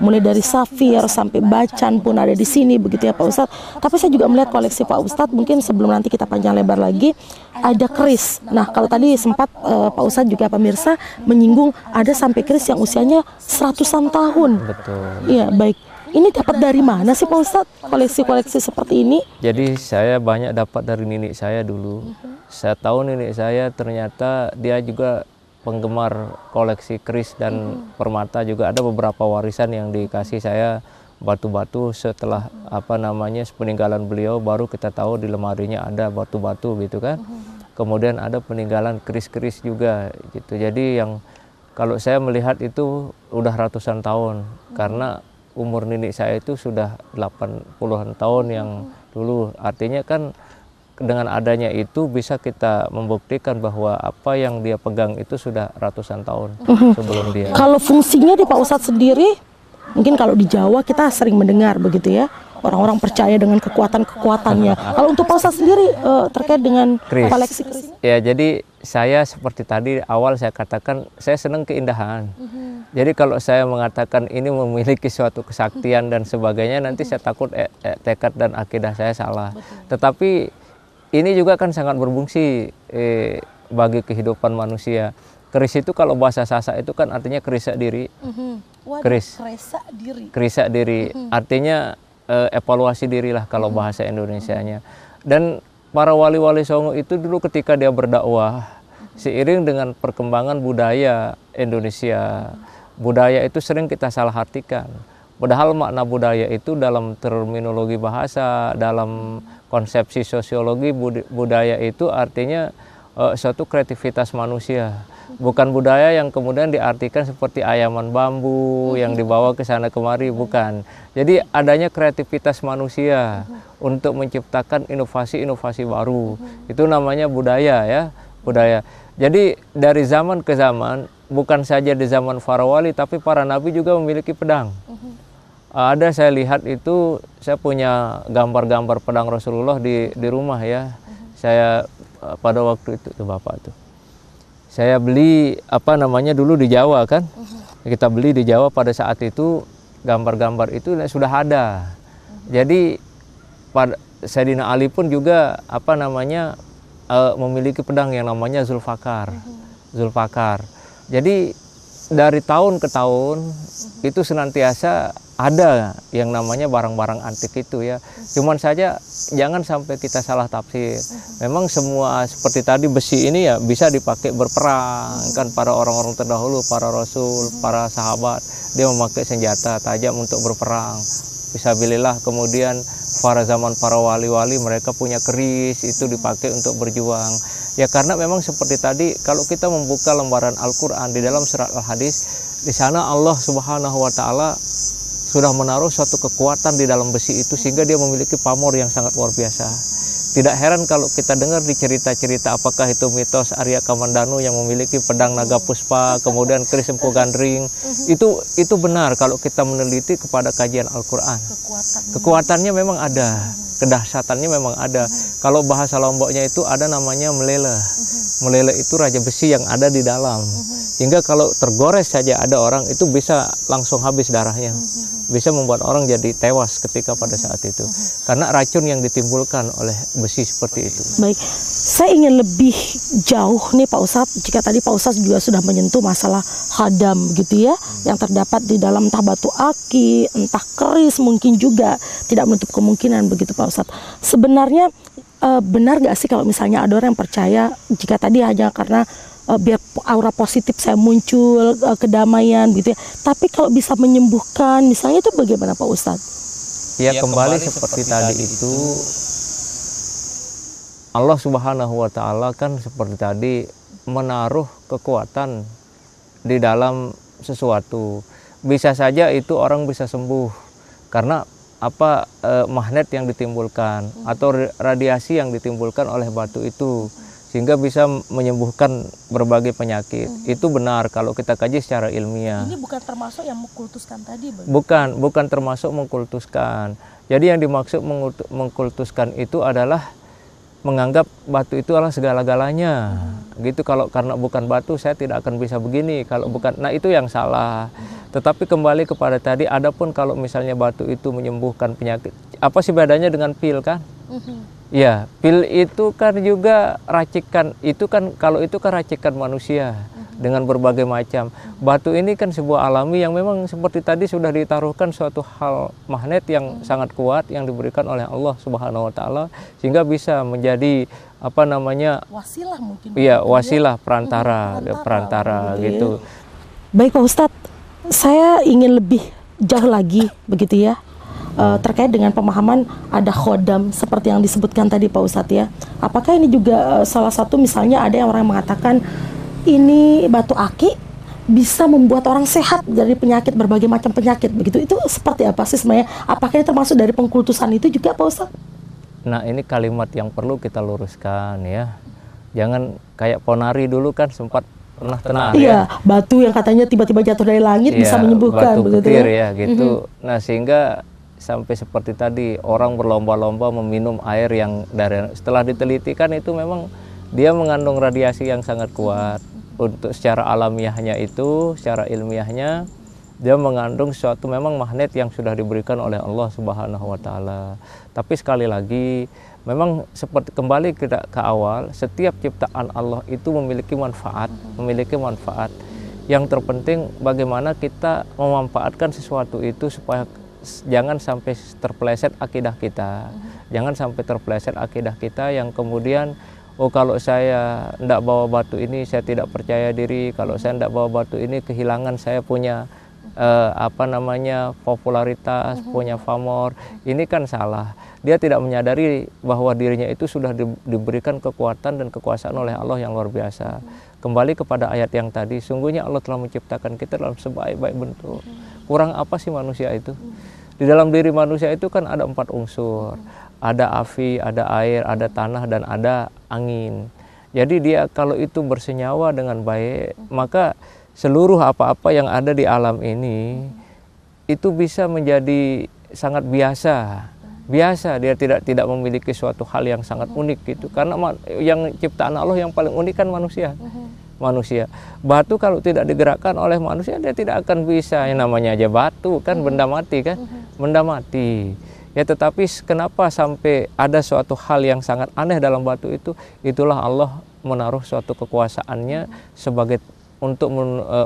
mulai dari safir sampai bacan pun ada di sini begitu ya Pak Ustadz. Tapi saya juga melihat koleksi Pak Ustadz, mungkin sebelum nanti kita panjang lebar lagi, ada keris. Nah, kalau tadi sempat Pak Ustadz juga pemirsa menyinggung ada sampai keris yang usianya seratusan tahun. Betul. Iya, baik. Ini dapat dari mana sih Pak Ustadz koleksi-koleksi seperti ini? Jadi saya banyak dapat dari nenek saya dulu. Saya tahu nenek saya ternyata dia juga penggemar koleksi keris dan permata, juga ada beberapa warisan yang dikasih saya batu-batu setelah peninggalan beliau, baru kita tahu di lemarinya ada batu-batu gitu kan. Kemudian ada peninggalan keris-keris juga gitu. Jadi yang kalau saya melihat itu udah ratusan tahun, karena umur nenek saya itu sudah 80-an tahun yang dulu. Artinya kan dengan adanya itu bisa kita membuktikan bahwa apa yang dia pegang itu sudah ratusan tahun sebelum dia. Kalau fungsinya di Pak Ustadz sendiri, mungkin kalau di Jawa kita sering mendengar begitu ya, orang-orang percaya dengan kekuatan-kekuatannya. Kalau untuk Pak Ustadz sendiri terkait dengan koleksi keris? Ya, jadi saya seperti tadi awal saya katakan, saya senang keindahan. Jadi kalau saya mengatakan ini memiliki suatu kesaktian dan sebagainya, nanti saya takut tekad dan akidah saya salah. Tetapi ini juga kan sangat berfungsi bagi kehidupan manusia. Keris itu kalau bahasa Sasak itu kan artinya kerisak diri. Kerisak diri. Artinya evaluasi diri lah kalau bahasa Indonesianya. Dan para wali-wali Songo itu dulu ketika dia berdakwah, seiring dengan perkembangan budaya Indonesia, budaya itu sering kita salah artikan. Padahal makna budaya itu dalam terminologi bahasa, dalam konsepsi sosiologi, budaya itu artinya suatu kreativitas manusia. Bukan budaya yang kemudian diartikan seperti ayaman bambu yang dibawa ke sana kemari, bukan. Jadi adanya kreativitas manusia untuk menciptakan inovasi-inovasi baru. Itu namanya budaya ya, budaya. Jadi dari zaman ke zaman, bukan saja di zaman para wali, tapi para nabi juga memiliki pedang. Ada saya lihat itu, saya punya gambar-gambar pedang Rasulullah di rumah ya. Saya pada waktu itu tuh Bapak tuh. Saya beli dulu di Jawa kan. Kita beli di Jawa pada saat itu gambar-gambar itu sudah ada. Jadi pada Sayyidina Ali pun juga memiliki pedang yang namanya Zulfakar. Zulfakar. Jadi dari tahun ke tahun itu senantiasa ada yang namanya barang-barang antik itu ya. Cuman saja jangan sampai kita salah tafsir. Memang semua seperti tadi besi ini ya bisa dipakai berperang kan, para orang-orang terdahulu, para rasul, para sahabat, dia memakai senjata tajam untuk berperang. Fisabilillah. Kemudian para zaman para wali-wali mereka punya keris, itu dipakai untuk berjuang. Ya karena memang seperti tadi, kalau kita membuka lembaran Al-Quran di dalam surat Al-Hadis, di sana Allah Subhanahu wa Ta'ala sudah menaruh suatu kekuatan di dalam besi itu sehingga dia memiliki pamor yang sangat luar biasa. Tidak heran kalau kita dengar di cerita-cerita apakah itu mitos Arya Kamandanu yang memiliki pedang naga puspa, kemudian keris empu gandring. Itu benar kalau kita meneliti kepada kajian Al-Quran. Kekuatannya memang ada, kedahsyatannya memang ada. Kalau bahasa Lomboknya itu ada namanya melele. Melele itu raja besi yang ada di dalam. Hingga kalau tergores saja ada orang itu bisa langsung habis darahnya. Bisa membuat orang jadi tewas ketika pada saat itu. Karena racun yang ditimbulkan oleh besi seperti itu. Baik, saya ingin lebih jauh nih Pak Ustadz. Jika tadi Pak Ustadz juga sudah menyentuh masalah hadam gitu ya, yang terdapat di dalam entah batu aki, entah keris, mungkin juga tidak menutup kemungkinan begitu Pak Ustadz. Sebenarnya benar nggak sih kalau misalnya ada orang yang percaya jika tadi hanya karena biar aura positif saya muncul, kedamaian gitu ya. Tapi kalau bisa menyembuhkan misalnya itu bagaimana Pak Ustadz? Ya kembali seperti tadi itu, Allah Subhanahu wa Ta'ala kan seperti tadi menaruh kekuatan di dalam sesuatu. Bisa saja itu orang bisa sembuh karena magnet yang ditimbulkan atau radiasi yang ditimbulkan oleh batu itu, sehingga bisa menyembuhkan berbagai penyakit. Itu benar kalau kita kaji secara ilmiah. Ini bukan termasuk yang mengkultuskan tadi? Bukan termasuk mengkultuskan. Jadi yang dimaksud mengkultuskan itu adalah menganggap batu itu adalah segala-galanya. Gitu, kalau karena bukan batu saya tidak akan bisa begini, kalau bukan, nah itu yang salah. Tetapi kembali kepada tadi, adapun kalau misalnya batu itu menyembuhkan penyakit, apa sih bedanya dengan pil kan? Ya, pil itu kan juga racikan, itu kan kalau itu kan racikan manusia dengan berbagai macam. Batu ini kan sebuah alami yang memang seperti tadi sudah ditaruhkan suatu hal magnet yang sangat kuat yang diberikan oleh Allah Subhanahu wa Ta'ala, sehingga bisa menjadi wasilah mungkin. Iya, wasilah perantara gitu. Baik Pak Ustadz, saya ingin lebih jauh lagi begitu ya. Terkait dengan pemahaman ada khodam seperti yang disebutkan tadi Pak Ustadz ya. Apakah ini juga salah satu, misalnya ada yang orang mengatakan ini batu aki bisa membuat orang sehat dari penyakit, berbagai macam penyakit begitu. Itu seperti apa sih sebenarnya? Apakah ini termasuk dari pengkultusan itu juga Pak Ustadz? Nah ini kalimat yang perlu kita luruskan ya. Jangan kayak Ponari dulu kan sempat pernah tenar ya. Batu yang katanya tiba-tiba jatuh dari langit bisa menyembuhkan batu begitu petir ya gitu. Nah sehingga sampai seperti tadi orang berlomba-lomba meminum air yang setelah diteliti kan itu memang dia mengandung radiasi yang sangat kuat. Untuk secara alamiahnya itu, secara ilmiahnya dia mengandung suatu memang magnet yang sudah diberikan oleh Allah Subhanahu wa Ta'ala. Tapi sekali lagi memang seperti kembali kita ke awal, setiap ciptaan Allah itu memiliki manfaat, Yang terpenting bagaimana kita memanfaatkan sesuatu itu supaya jangan sampai terpeleset akidah kita. Jangan sampai terpeleset akidah kita yang kemudian, oh kalau saya tidak bawa batu ini saya tidak percaya diri, kalau saya tidak bawa batu ini kehilangan saya punya popularitas, punya pamor. Ini kan salah. Dia tidak menyadari bahwa dirinya itu sudah diberikan kekuatan dan kekuasaan oleh Allah yang luar biasa. Kembali kepada ayat yang tadi, sungguhnya Allah telah menciptakan kita dalam sebaik-baik bentuk. Kurang apa sih manusia itu? Di dalam diri manusia itu kan ada 4 unsur. Ada api, ada air, ada tanah, dan ada angin. Jadi dia kalau itu bersenyawa dengan baik, maka seluruh apa-apa yang ada di alam ini itu bisa menjadi sangat biasa. Dia tidak memiliki suatu hal yang sangat unik gitu. Karena yang ciptaan Allah yang paling unik kan manusia. Batu kalau tidak digerakkan oleh manusia dia tidak akan bisa. Yang namanya aja batu kan benda mati kan, benda mati. Ya tetapi kenapa sampai ada suatu hal yang sangat aneh dalam batu itu? Itulah Allah menaruh suatu kekuasaannya sebagai untuk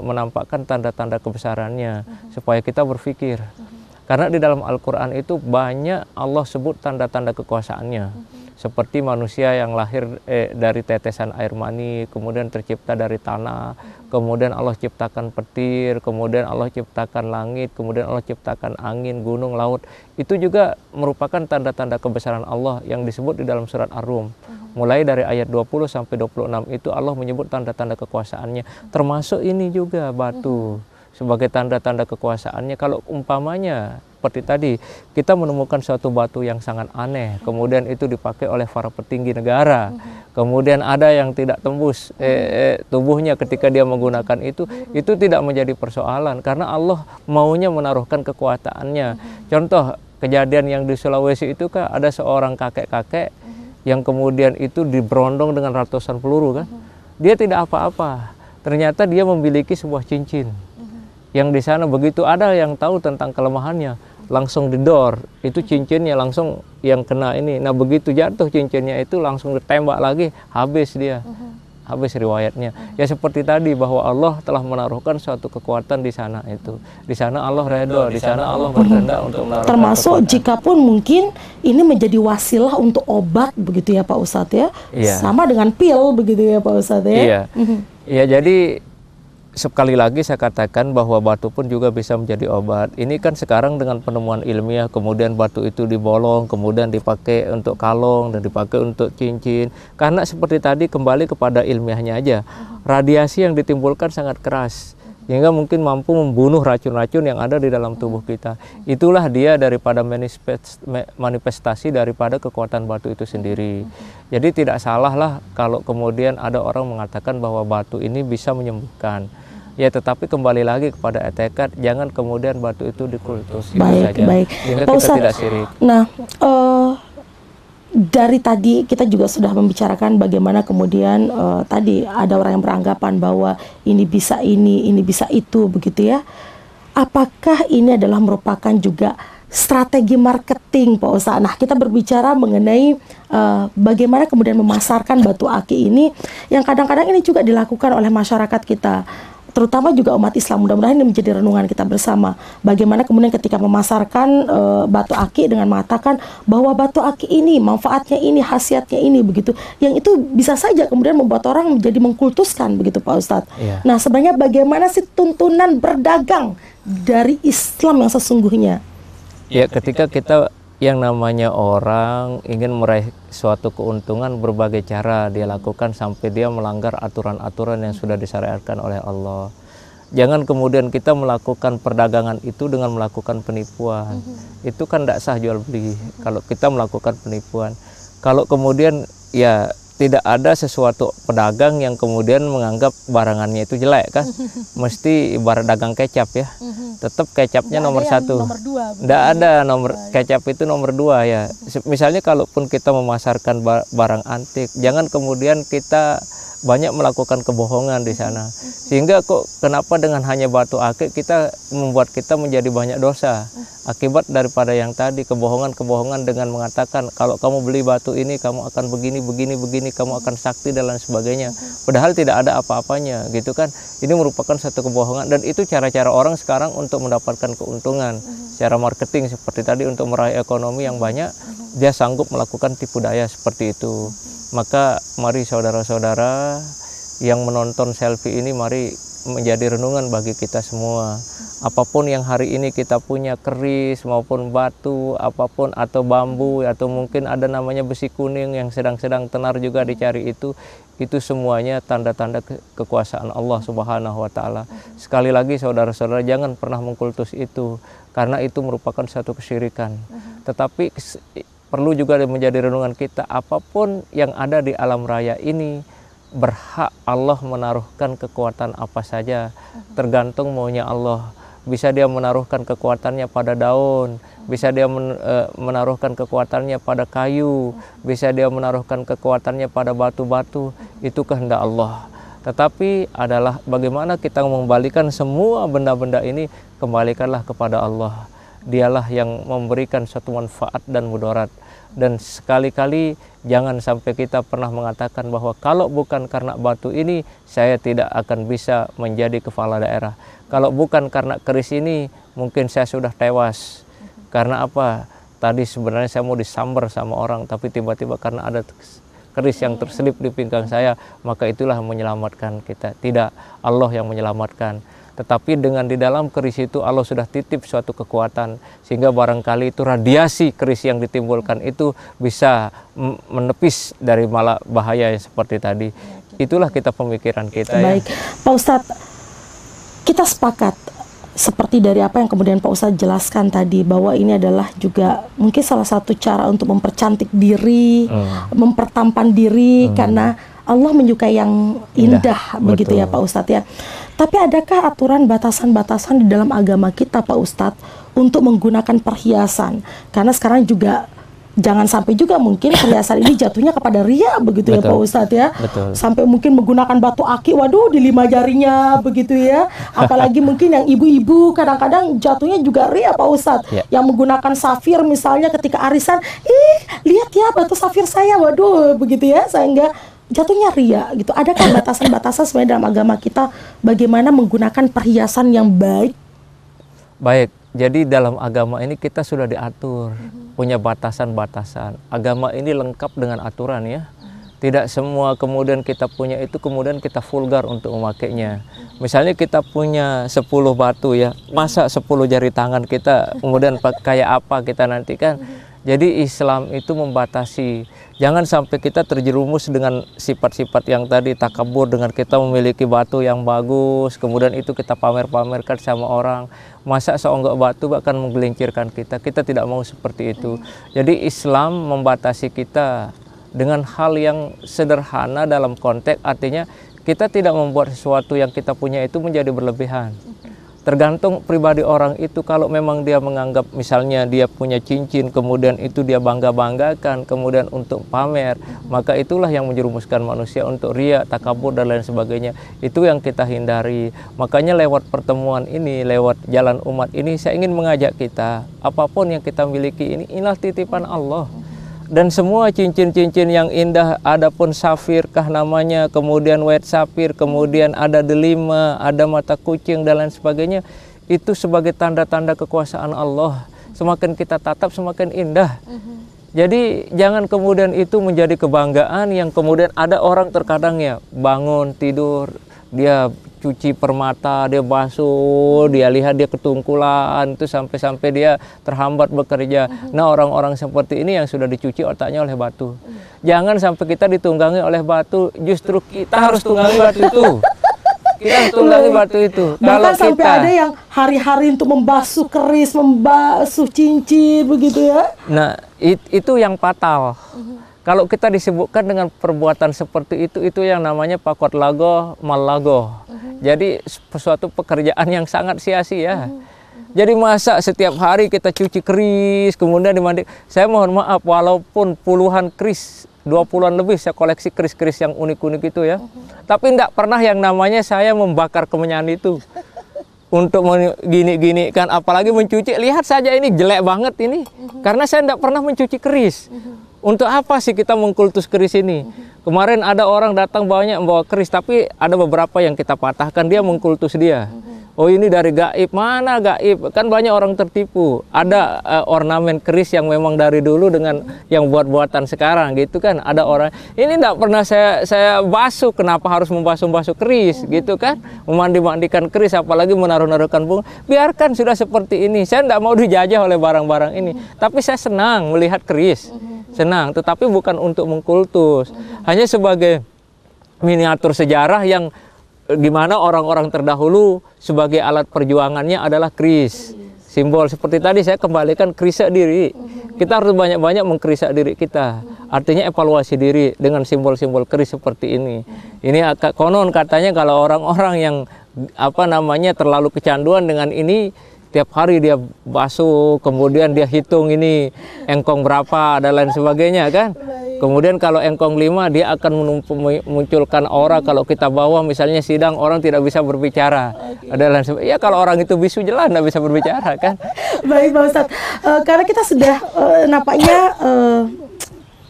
menampakkan tanda-tanda kebesarannya supaya kita berpikir. Karena di dalam Al-Quran itu banyak Allah sebut tanda-tanda kekuasaannya. Seperti manusia yang lahir dari tetesan air mani, kemudian tercipta dari tanah, kemudian Allah ciptakan petir, kemudian Allah ciptakan langit, kemudian Allah ciptakan angin, gunung, laut. Itu juga merupakan tanda-tanda kebesaran Allah yang disebut di dalam surat Ar-Rum. Mulai dari ayat 20 sampai 26 itu Allah menyebut tanda-tanda kekuasaannya. Termasuk ini juga batu sebagai tanda-tanda kekuasaannya. Kalau umpamanya seperti tadi kita menemukan suatu batu yang sangat aneh, kemudian itu dipakai oleh para petinggi negara, kemudian ada yang tidak tembus tubuhnya ketika dia menggunakan itu tidak menjadi persoalan karena Allah maunya menaruhkan kekuasaannya. Contoh kejadian yang di Sulawesi itu kan ada seorang kakek-kakek yang kemudian itu diberondong dengan ratusan peluru kan. Dia tidak apa-apa. Ternyata dia memiliki sebuah cincin. Yang di sana begitu ada yang tahu tentang kelemahannya, langsung didor. Itu cincinnya langsung yang kena ini. Nah, begitu jatuh cincinnya itu langsung ditembak lagi, habis dia. Habis riwayatnya. Ya seperti tadi bahwa Allah telah menaruhkan suatu kekuatan di sana itu. Di sana Allah redha, di sana Allah berkehendak untuk menaruhkan termasuk kekuatan. jikapun mungkin ini menjadi wasilah untuk obat begitu ya Pak Ustadz ya. Iya. Sama dengan pil begitu ya Pak Ustadz ya. Iya. Iya, jadi sekali lagi saya katakan bahwa batu pun juga bisa menjadi obat. Ini kan sekarang dengan penemuan ilmiah, kemudian batu itu dibolong, kemudian dipakai untuk kalung dan dipakai untuk cincin. Karena seperti tadi kembali kepada ilmiahnya aja, radiasi yang ditimbulkan sangat keras, sehingga mungkin mampu membunuh racun-racun yang ada di dalam tubuh kita. Itulah dia daripada manifestasi daripada kekuatan batu itu sendiri. Jadi tidak salah lah kalau kemudian ada orang mengatakan bahwa batu ini bisa menyembuhkan. Ya, tetapi kembali lagi kepada etikat, jangan kemudian batu itu dikultus. Baik, baik. Sehingga Pak kita Ustadz, tidak syirik. Nah, dari tadi kita juga sudah membicarakan bagaimana kemudian tadi ada orang yang beranggapan bahwa ini bisa itu begitu ya. Apakah ini adalah merupakan juga strategi marketing Pak Ustadz? Nah, kita berbicara mengenai bagaimana kemudian memasarkan batu aki ini yang kadang-kadang ini juga dilakukan oleh masyarakat kita, terutama juga umat Islam. Mudah-mudahan ini menjadi renungan kita bersama. Bagaimana kemudian ketika memasarkan batu aki dengan mengatakan bahwa batu aki ini manfaatnya ini, khasiatnya ini begitu. Yang itu bisa saja kemudian membuat orang menjadi mengkultuskan begitu Pak Ustadz. Iya. Nah, sebenarnya bagaimana sih tuntunan berdagang dari Islam yang sesungguhnya? Ya, ketika kita yang namanya orang ingin meraih suatu keuntungan, berbagai cara dia lakukan sampai dia melanggar aturan-aturan yang sudah disyariatkan oleh Allah. Jangan kemudian kita melakukan perdagangan itu dengan melakukan penipuan. Itu kan tidak sah jual beli kalau kita melakukan penipuan. Kalau kemudian ya tidak ada sesuatu pedagang yang kemudian menganggap barangannya itu jelek kan. Mesti ibarat dagang kecap ya. Tetap kecapnya nomor satu. Tidak ada nomor kecap itu nomor dua ya. Misalnya kalaupun kita memasarkan barang antik, jangan kemudian kita banyak melakukan kebohongan di sana. Sehingga kok kenapa dengan hanya batu akik kita membuat kita menjadi banyak dosa. Akibat daripada yang tadi, kebohongan-kebohongan dengan mengatakan kalau kamu beli batu ini kamu akan begini, kamu akan sakti dan lain sebagainya. Padahal tidak ada apa-apanya gitu kan. Ini merupakan satu kebohongan dan itu cara-cara orang sekarang untuk mendapatkan keuntungan. Secara marketing seperti tadi untuk meraih ekonomi yang banyak, dia sanggup melakukan tipu daya seperti itu. Maka mari saudara-saudara yang menonton selfie ini, mari menjadi renungan bagi kita semua. Apapun yang hari ini kita punya, keris maupun batu, apapun atau bambu atau mungkin ada namanya besi kuning yang sedang-sedang tenar juga dicari itu semuanya tanda-tanda kekuasaan Allah Subhanahu wa taala. Sekali lagi saudara-saudara jangan pernah mengkultus itu karena itu merupakan satu kesyirikan. Tetapi perlu juga menjadi renungan kita, apapun yang ada di alam raya ini berhak Allah menaruhkan kekuatan apa saja, tergantung maunya Allah. Bisa dia menaruhkan kekuatannya pada daun, bisa dia menaruhkan kekuatannya pada kayu, bisa dia menaruhkan kekuatannya pada batu-batu, itu kehendak Allah. Tetapi adalah bagaimana kita mengembalikan semua benda-benda ini, kembalikanlah kepada Allah. Dialah yang memberikan suatu manfaat dan mudarat. Dan sekali-kali jangan sampai kita pernah mengatakan bahwa kalau bukan karena batu ini saya tidak akan bisa menjadi kepala daerah. Kalau bukan karena keris ini mungkin saya sudah tewas. Karena apa? Tadi sebenarnya saya mau disambar sama orang, tapi tiba-tiba karena ada keris yang terselip di pinggang saya, maka itulah yang menyelamatkan kita. Tidak, Allah yang menyelamatkan. Tetapi dengan di dalam keris itu Allah sudah titip suatu kekuatan, sehingga barangkali itu radiasi keris yang ditimbulkan itu bisa menepis dari malah bahaya yang seperti tadi. Itulah kita pemikiran kita. Baik, Pak Ustadz, kita sepakat seperti dari apa yang kemudian Pak Ustadz jelaskan tadi, bahwa ini adalah juga mungkin salah satu cara untuk mempercantik diri, mempertampan diri, karena Allah menyukai yang indah, begitu ya Pak Ustadz ya. Tapi adakah aturan batasan-batasan di dalam agama kita Pak Ustadz untuk menggunakan perhiasan? Karena sekarang juga jangan sampai juga mungkin perhiasan ini jatuhnya kepada ria, begitu ya Pak Ustadz ya. Sampai mungkin menggunakan batu aki, waduh, di 5 jarinya begitu ya. Apalagi mungkin yang ibu-ibu kadang-kadang jatuhnya juga ria Pak Ustadz. Yang menggunakan safir misalnya ketika arisan, lihat ya batu safir saya, waduh, begitu ya, sehingga jatuhnya ria gitu. Adakah batasan-batasan sebenarnya dalam agama kita bagaimana menggunakan perhiasan yang baik? Baik, jadi dalam agama ini kita sudah diatur, punya batasan-batasan. Agama ini lengkap dengan aturan ya. Tidak semua kemudian kita punya itu kemudian kita vulgar untuk memakainya. Misalnya kita punya 10 batu ya, masa 10 jari tangan kita kemudian kayak apa kita nanti kan. Jadi Islam itu membatasi. Jangan sampai kita terjerumus dengan sifat-sifat yang tadi, takabur dengan kita memiliki batu yang bagus, kemudian itu kita pamer-pamerkan sama orang. Masa seonggok batu bahkan menggelincirkan kita. Kita tidak mau seperti itu. Jadi Islam membatasi kita dengan hal yang sederhana dalam konteks, artinya kita tidak membuat sesuatu yang kita punya itu menjadi berlebihan. Tergantung pribadi orang itu, kalau memang dia menganggap misalnya dia punya cincin, kemudian itu dia bangga-banggakan, kemudian untuk pamer, maka itulah yang menjerumuskan manusia untuk riya, takabur, dan lain sebagainya. Itu yang kita hindari. Makanya lewat pertemuan ini, lewat jalan umat ini, saya ingin mengajak kita, apapun yang kita miliki ini, inilah titipan Allah. Dan semua cincin-cincin yang indah, ada pun safir kah namanya, kemudian white sapphire, kemudian ada delima, ada mata kucing dan lain sebagainya, itu sebagai tanda-tanda kekuasaan Allah. Semakin kita tatap semakin indah. Jadi jangan kemudian itu menjadi kebanggaan yang kemudian ada orang terkadang ya bangun tidur, dia cuci permata, dia basuh, dia lihat dia ketungkulan, itu sampai-sampai dia terhambat bekerja. Nah, orang-orang seperti ini yang sudah dicuci otaknya oleh batu. Jangan sampai kita ditunggangi oleh batu, justru kita harus tunggangi batu itu. Kita harus tunggangi batu itu. Bahkan sampai ada yang hari-hari untuk membasuh keris, membasuh cincin, begitu ya. Nah, itu yang fatal. Kalau kita disebutkan dengan perbuatan seperti itu yang namanya pakot lago, mal lago. Jadi suatu pekerjaan yang sangat sia-sia. Jadi masa setiap hari kita cuci keris, kemudian dimandi. Saya mohon maaf, walaupun puluhan keris, 20-an lebih saya koleksi keris-keris yang unik-unik itu ya. Tapi tidak pernah yang namanya saya membakar kemenyan itu. Untuk gini-gini kan, apalagi mencuci, lihat saja ini jelek banget ini. Karena saya tidak pernah mencuci keris. Untuk apa sih kita mengkultus keris ini? Kemarin ada orang datang banyak membawa keris, tapi ada beberapa yang kita patahkan, dia mengkultus dia. Oh ini dari gaib, mana gaib? Kan banyak orang tertipu. Ada ornamen keris yang memang dari dulu dengan yang buat-buatan sekarang gitu kan. Ada orang, ini tidak pernah saya basuh, kenapa harus membasuh-basuh keris gitu kan. Memandi-mandikan keris, apalagi menaruh-naruhkan bunga. Biarkan sudah seperti ini, saya tidak mau dijajah oleh barang-barang ini. Tapi saya senang melihat keris, senang. Tetapi bukan untuk mengkultus, hanya sebagai miniatur sejarah yang gimana orang-orang terdahulu sebagai alat perjuangannya adalah keris. Simbol seperti tadi saya kembalikan kerisak diri. Kita harus banyak-banyak mengkerisak diri kita. Artinya evaluasi diri dengan simbol-simbol keris seperti ini. Ini konon katanya kalau orang-orang yang terlalu kecanduan dengan ini, tiap hari dia basuh, kemudian dia hitung ini engkong berapa dan lain sebagainya kan. Kemudian kalau engkong 5 dia akan memunculkan aura. Kalau kita bawa misalnya sidang, orang tidak bisa berbicara. Ada lain sebagainya. Ya kalau orang itu bisu jelas tidak bisa berbicara kan. Baik Pak Ustadz, karena kita sudah nampaknya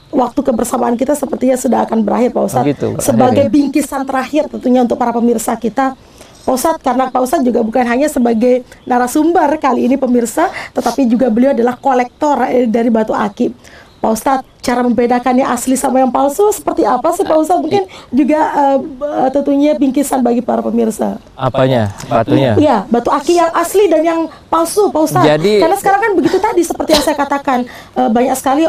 waktu kebersamaan kita sepertinya sudah akan berakhir Pak Ustadz. Gitu, sebagai bingkisan terakhir tentunya untuk para pemirsa kita, Pak Ustadz, karena Pak Ustadz juga bukan hanya sebagai narasumber kali ini pemirsa, tetapi juga beliau adalah kolektor dari batu akik. Pak Ustadz, cara membedakannya asli sama yang palsu seperti apa sih Pak Ustadz? Mungkin juga tentunya bingkisan bagi para pemirsa. Apanya? Batunya? Iya, batu aki yang asli dan yang palsu Pak Ustadz. Jadi, karena sekarang kan begitu tadi seperti yang saya katakan, banyak sekali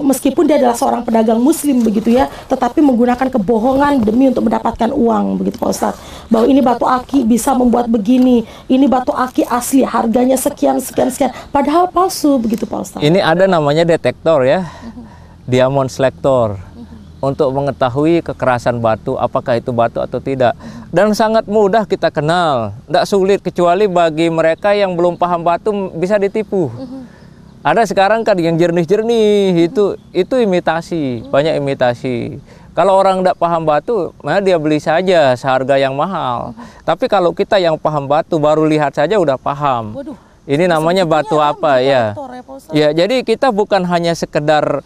meskipun dia adalah seorang pedagang muslim begitu ya, tetapi menggunakan kebohongan demi untuk mendapatkan uang begitu Pak Ustadz. Bahwa ini batu aki bisa membuat begini, ini batu aki asli harganya sekian sekian sekian, padahal palsu begitu Pak Ustadz. Ini ada namanya detektor ya, diamond selector, untuk mengetahui kekerasan batu, apakah itu batu atau tidak. Dan sangat mudah kita kenal, tidak sulit, kecuali bagi mereka yang belum paham batu bisa ditipu. Ada sekarang kan yang jernih-jernih, itu imitasi, banyak imitasi. Kalau orang tidak paham batu, nah dia beli saja seharga yang mahal. Tapi kalau kita yang paham batu, baru lihat saja udah paham. Waduh, ini namanya batu apa ya? Ya, jadi kita bukan hanya sekedar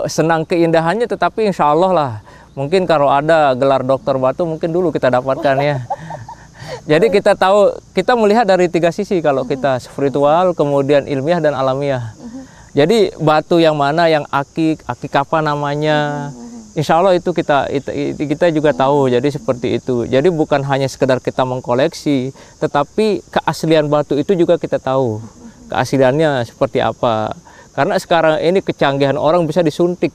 senang keindahannya, tetapi insya Allah lah. Mungkin kalau ada gelar dokter batu, mungkin dulu kita dapatkan ya. Jadi kita tahu, kita melihat dari 3 sisi kalau kita spiritual, kemudian ilmiah dan alamiah. Jadi batu yang mana yang akik apa namanya? Insya Allah itu kita juga tahu, jadi seperti itu. Jadi bukan hanya sekedar kita mengkoleksi, tetapi keaslian batu itu juga kita tahu. Keasliannya seperti apa. Karena sekarang ini kecanggihan orang bisa disuntik.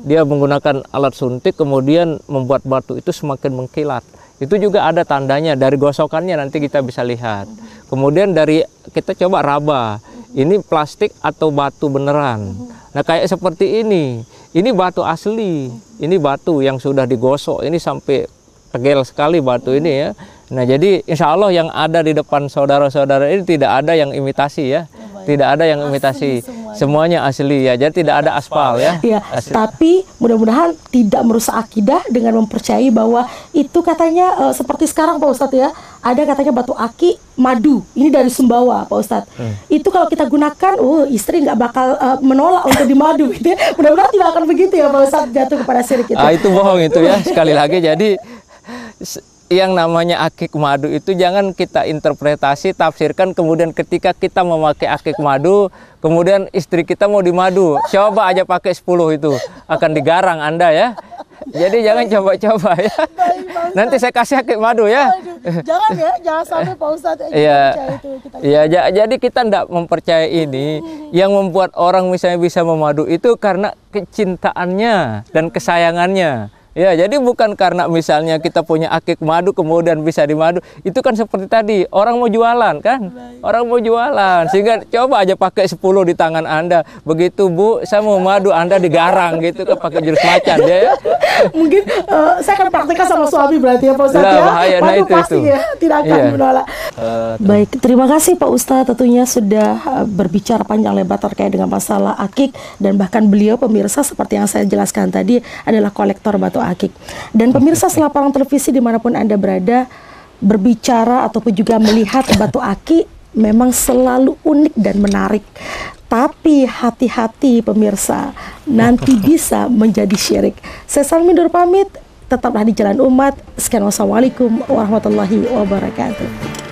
Dia menggunakan alat suntik, kemudian membuat batu itu semakin mengkilat. Itu juga ada tandanya, dari gosokannya nanti kita bisa lihat. Kemudian dari kita coba raba, ini plastik atau batu beneran. Nah kayak seperti ini batu asli, ini batu yang sudah digosok, ini sampai tegel sekali batu ini ya. Nah jadi insya Allah yang ada di depan saudara-saudara ini tidak ada yang imitasi ya. Tidak ada yang imitasi, semuanya asli ya. Jadi tidak ada aspal ya. Iya, tapi mudah-mudahan tidak merusak akidah dengan mempercayai bahwa itu katanya seperti sekarang Pak Ustadz ya. Ada katanya batu aki madu, ini dari Sumbawa Pak Ustadz. Itu kalau kita gunakan, istri nggak bakal menolak untuk dimadu gitu ya. Mudah-mudahan tidak akan begitu ya Pak Ustadz, jatuh kepada syirik itu. Itu bohong itu ya, sekali lagi. Jadi yang namanya akik madu itu jangan kita interpretasi, tafsirkan, kemudian ketika kita memakai akik madu, kemudian istri kita mau dimadu, coba aja pakai 10 itu, akan digarang Anda ya. Jadi jangan coba-coba ya. Nanti saya kasih akik madu ya. Jangan ya, jangan sampai Pak Ustadz jadi kita tidak mempercayai ini. Yang membuat orang misalnya bisa memadu itu karena kecintaannya dan kesayangannya. Ya, jadi bukan karena misalnya kita punya akik madu kemudian bisa dimadu. Itu kan seperti tadi, orang mau jualan kan? Orang mau jualan, sehingga coba aja pakai 10 di tangan Anda. Begitu Bu, saya mau madu, Anda digarang gitu kan, pakai jurus macan ya. Mungkin saya akan praktekkan sama suami berarti ya Pak Ustadz ya. Bahaya, madu pasti ya, tidak akan menolak. Baik, terima kasih Pak Ustadz tentunya sudah berbicara panjang lebar terkait dengan masalah akik, dan bahkan beliau pemirsa seperti yang saya jelaskan tadi adalah kolektor batu akik. Dan pemirsa selaparang televisi dimanapun Anda berada, berbicara ataupun juga melihat batu akik memang selalu unik dan menarik. Tapi hati-hati pemirsa, nanti bisa menjadi syirik. Saya Salmi Nur pamit, tetaplah di jalan umat. Sekian, wassalamualaikum warahmatullahi wabarakatuh.